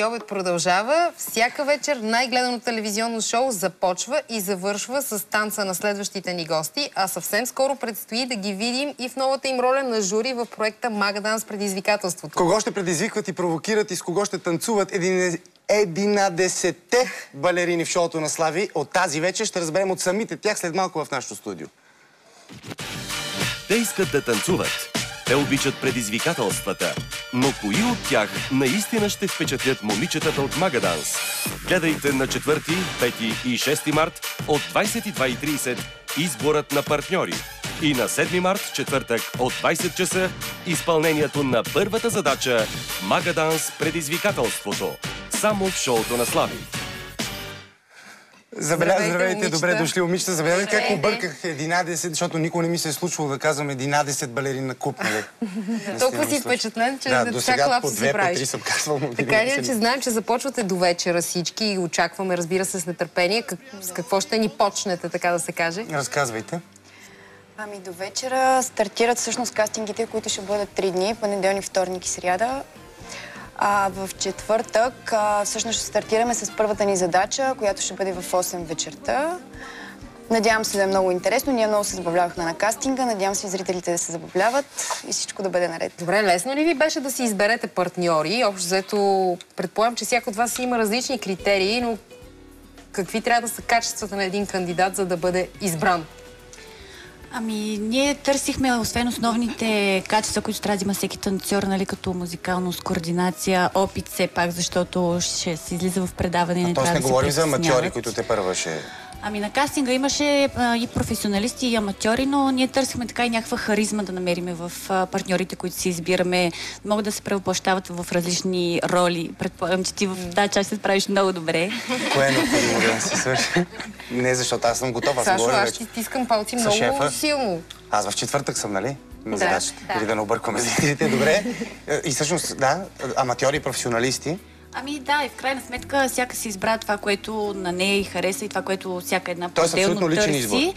следобед продължава. Всяка вечер най-гледано телевизионно шоу започва и завършва с танца на следващите ни гости, а съвсем скоро предстои да ги видим и в новата им роля на жури в проекта Магаданс предизвикателството. Кого ще предизвикват и провокират и с кого ще танцуват 11-те балерини в шоуто на Слави от тази вечер ще разберем от самите тях след малко в нашото студио. Те искат да танцуват. Те обичат предизвикателствата. Но кои от тях наистина ще впечатлят момичетата от Магаданс? Гледайте на 4, 5 и 6 март от 22:30 изборът на партньори. И на 7 март, четвъртък от 20 часа изпълнението на първата задача Магаданс предизвикателството. Само в шоуто на Слави. Здравейте, добре дошли, момичета. Забелязайте как обърках 11, защото никога не ми се е случвало да казвам 11 балерин на куп, нали? Толкова си впечатлен, че да, всяка лапса си правиш. по 2, по 3 съм казвал. Така ли, че знаем, че започвате до вечера всички и очакваме, разбира се, с нетърпение. С какво ще ни почнете, така да се каже? Разказвайте. Ами до вечера стартират всъщност кастингите, които ще бъдат 3 дни, понеделник, вторник и сряда. А в четвъртък всъщност ще стартираме с първата ни задача, която ще бъде в 8 вечерта. Надявам се да е много интересно. Ние много се забавлявахме на кастинга. Надявам се и зрителите да се забавляват и всичко да бъде наред. Добре, лесно ли ви беше да си изберете партньори? Общо взето, предполагам, че всяко от вас има различни критерии, но какви трябва да са качествата на един кандидат, за да бъде избран? Ами, ние търсихме, освен основните качества, които трябва да има всеки танцор, нали, като музикалност, координация, опит все пак, защото ще се излиза в предаване. А тоест не говорим за аматьори, които те първа ще... Ами на кастинга имаше и професионалисти, и аматьори, но ние търсихме така и някаква харизма да намериме в партньорите, които си избираме. Могат да се превъплъщават в различни роли. Предполагам, че ти в тази част се справиш много добре. Кое е необходимо да се свърши? Не, защото аз съм готова. Сашо, аз ще стискам палци много силно. Аз в четвъртък съм, нали? На задачата. Или да не объркваме зрителите. Добре. И всъщност, да, аматьори и професионалисти. Ами да, и в крайна сметка всяка си избра това, което на нея и хареса и това, което всяка една по-отделно търси.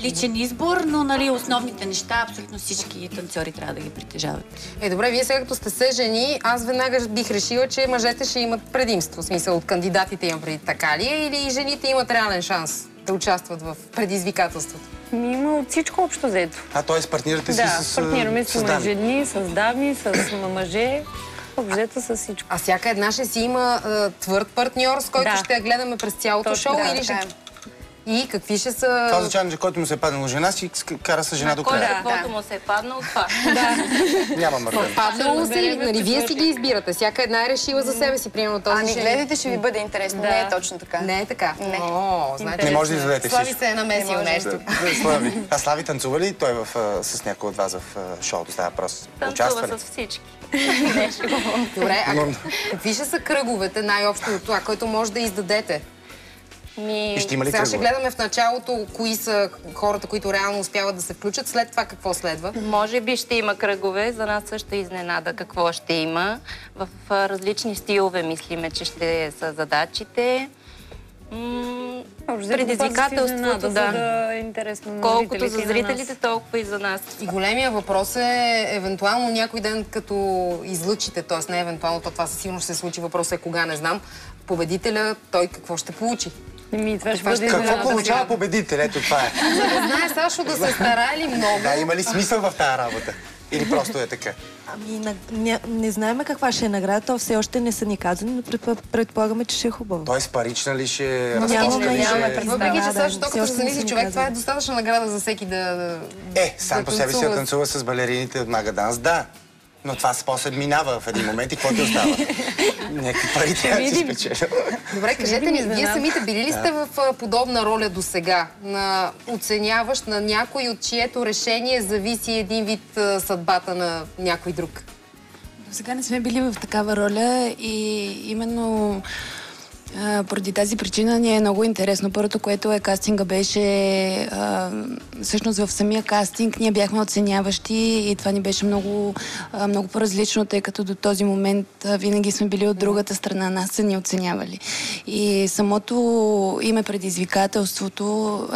Личен избор, но нали, основните неща абсолютно всички танцори трябва да ги притежават. Добре, вие сега като сте се жени, аз веднага бих решила, че мъжете ще имат предимство. В смисъл от кандидатите имам преди, така ли е? Или жените имат реален шанс да участват в предизвикателството? Има от всичко общо взето. Т.е. партнирате си с партнираме с жени, с дами, с мъже. Обжето с всичко. А всяка една ще си има твърд партньор, с който ще я гледаме през цялото шоу? Или ще... И какви ще са... Това означава, че който му се е паднал жена, си кара с жена до края. Който му се е паднал, това. Няма мърдане. Паднало се, нали, вие си ги избирате. Всяка една е решила за себе си, примерно този. Ами гледайте, ще ви бъде интересно. Не е точно така. Не е така? Не. Не може да изведете всичко. Слави се е намесил нещо. Слави. А Слави танцува ли той с някой от вас в шоуто? Става просто. Танцува с всички. Добре, а какви ще са кръговете най-общо от това, който може да издадете? Сега ще гледаме в началото кои са хората, които реално успяват да се включат. След това какво следва? Може би ще има кръгове. За нас също изненада какво ще има. В различни стилове мислиме, че ще са задачите. Предизвикателството, да. Колкото за зрителите, толкова и за нас. И големия въпрос е, евентуално някой ден, като излъчите, т.е. не евентуално, това със сигурно ще се случи, въпросът е кога, не знам, победителя, той какво ще получи? Какво получава победител? Ето това е. За да знае, Сашо, да се старае ли много? Да, има ли смисъл в тази работа? Или просто е така? Ами, не знаем каква ще е награда, то все още не са ни казани, но предполагаме, че ще е хубаво. Тоест парична ли ще е? Нямаме представа. Въпреки, че Сашо, докато се замисли човек, това е достатъчна награда за всеки да сам по себе си да танцува с балерините от Магаданс, да. Но това после минава в един момент и какво ти остава? Някакви пари трябва да си спечеля. Добре, кажете ми, вие самите били ли сте в подобна роля до сега? На оценяващ на някой, от чието решение зависи един вид съдбата на някой друг? До сега не сме били в такава роля и именно поради тази причина ни е много интересно. Първото, което е кастинга, беше всъщност в самия кастинг ние бяхме оценяващи и това ни беше много по-различно, тъй като до този момент винаги сме били от другата страна, нас са ни оценявали. И самото име предизвикателството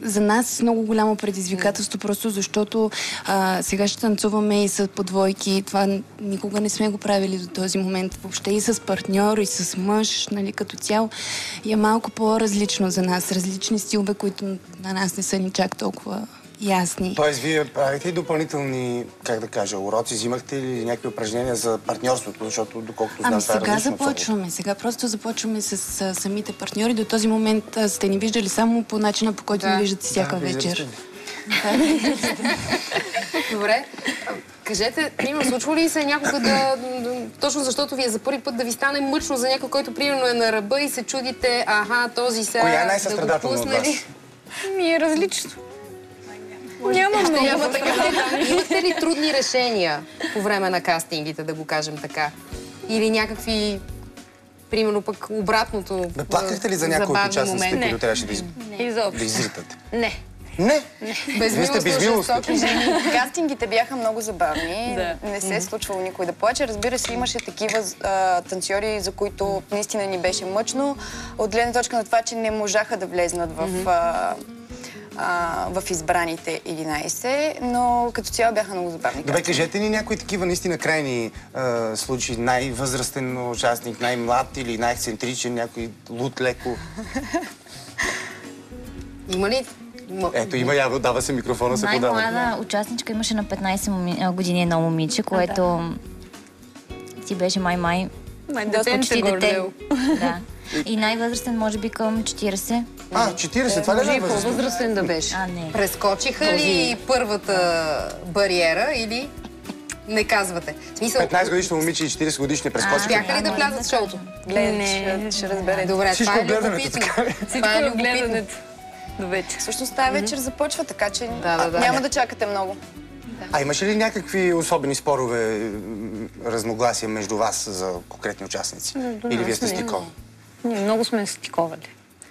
за нас много голямо предизвикателство, просто защото сега ще танцуваме и с подвойки. Това никога не сме го правили до този момент. Въобще и с партньор, и с мъж, нали, като цяло. И е малко по-различно за нас. Различни стилове, които на нас не са ни чак толкова ясни. Тоест, вие правите и допълнителни, как да кажа, уроци, взимахте ли някакви упражнения за партньорството, защото доколкото знам, това е сега различно. започваме. Сега просто започваме с самите партньори. До този момент сте ни виждали само по начина, по който ни виждате всяка вечер. Добре. Кажете, примерно, случва ли се някога точно защото ви е за първи път да ви стане мъчно за някой, който примерно е на ръба и се чудите, този сега коя е да го най-състрадателна от вас? пуснали? Ми е различно. Няма много. Имате ли трудни решения по време на кастингите, да го кажем така? Или някакви, примерно пък обратното, плакахте ли за някой от участниците, които трябваше да изритате? Не. Не? Вие сте безмилостни. Кастингите бяха много забавни. Не се е случвало никой да плаче. Разбира се, имаше такива танцори, за които наистина ни беше мъчно. От гледна точка на това, че не можаха да влезнат в избраните 11, но като цяло бяха много забавни. Добре, кажете ни някои такива наистина крайни случаи. Най-възрастен участник, най-млад или най-ексцентричен, някой луд леко? Има ли? Ето, има явно, дава се микрофона, се подава. Най-млада участничка имаше на 15 години едно момиче, което си беше май Детенце гордел. Да. И най-възрастен може би към 40. 40, това ли е най-възрастен? По-възрастен да беше. Не. Прескочиха ли първата бариера или не казвате? 15 годишно момиче и 40 годишни прескочиха. Бяха ли да влязат в шоуто? Гледате, ще разберете. Добре, Всичко това е гледането, любопитно. така ли? Всичко е гледането до вечер. Всъщност тази вечер започва, така че няма да чакате много. А имаше ли някакви особени спорове, разногласия между вас за конкретни участници? Или вие сте стиковани? Ние много сме стиковали.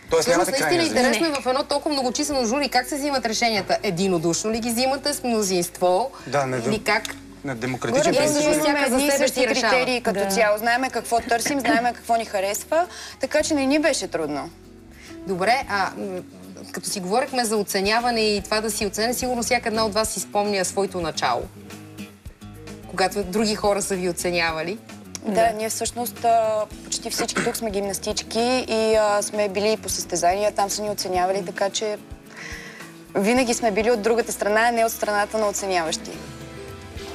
Тоест нямате крайни наистина интересно е в едно толкова многочислено жури. Как се взимат решенията? Единодушно ли ги взимате с мнозинство? Или как? На демократичен принцип. Ние същи критерии като цяло. Знаеме какво търсим, знаеме какво ни харесва, така че не ни беше трудно. Добре, като си говорихме за оценяване и това да си оценя, сигурно всяка една от вас си спомня своето начало. Когато други хора са ви оценявали. Да, ние всъщност почти всички тук сме гимнастички и сме били по състезания, там са ни оценявали, така че винаги сме били от другата страна, а не от страната на оценяващи.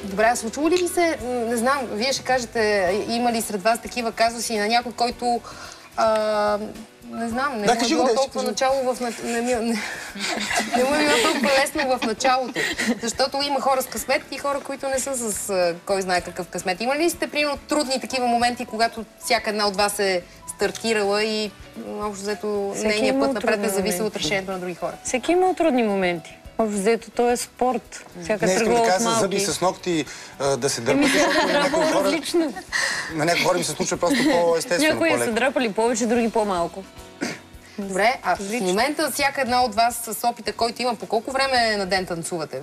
Добре, случва ли ви се, не знам, вие ще кажете, има ли сред вас такива казуси на някой, който не знам, не му е било толкова начало не му е било толкова лесно в началото. Защото има хора с късмет и хора, които не са с кой знае какъв късмет. Има ли сте, примерно, трудни такива моменти, когато всяка една от вас е стартирала и общо взето нейният път напред е зависел от решението на други хора? Всеки има трудни моменти. Общо взето, то е спорт. Всяка не искам да кажа с зъби с ногти да се дърпат, защото на някои хора им се случва просто по-естествено. Някои са драпали повече, други по-малко. Добре, а в момента всяка една от вас с опита, който има, по колко време на ден танцувате?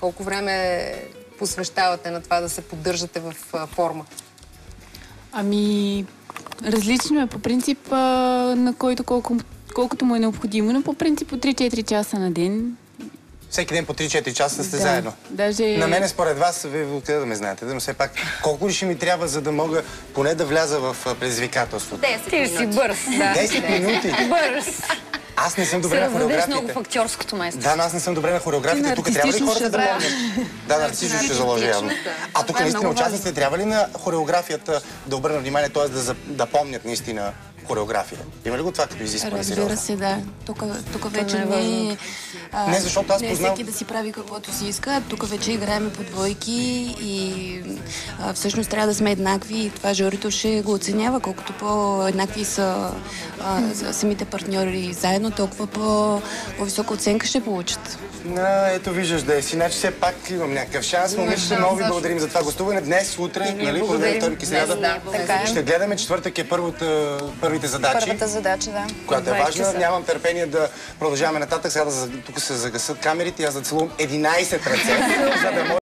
Колко време посвещавате на това да се поддържате в форма? Различно е по принцип на който колкото му е необходимо, но по принцип по 3-4 часа на ден. Всеки ден по 3-4 часа сте заедно. Даже... На мене според вас, вие откъде да ме знаете, но все пак, колко ли ще ми трябва, за да мога поне да вляза в предизвикателството? 10 минути. Ти си бърз, да. 10 минути? Бърз. Аз не съм добре на хореографията. много в актьорското майсто. Да, но аз не съм добре на хореографията. Тук трябва ли хората да могат? Да, нарцистично ще заложа явно. А тук наистина участниците трябва ли на хореографията да обърнат внимание, т.е. да помнят наистина хореография? Има ли го това като изискване? Разбира се, да. Тук вече не, защото аз познавам... всеки да си прави каквото си иска. Тук вече играем по двойки и всъщност трябва да сме еднакви и това журито ще го оценява. Колкото по-еднакви са самите партньори заедно, толкова по-висока оценка ще получат. Ето виждаш, да си, значи все пак имам някакъв шанс. Момичета, много ви благодарим за това гостуване. Днес, утре, нали, понеделник, вторник и сряда. Ще гледаме, четвъртък е първите задачи. Първата задача, да. Която е важна. Нямам търпение да продължаваме нататък. Сега тук се загасят камерите и аз да целувам 11 ръце, за да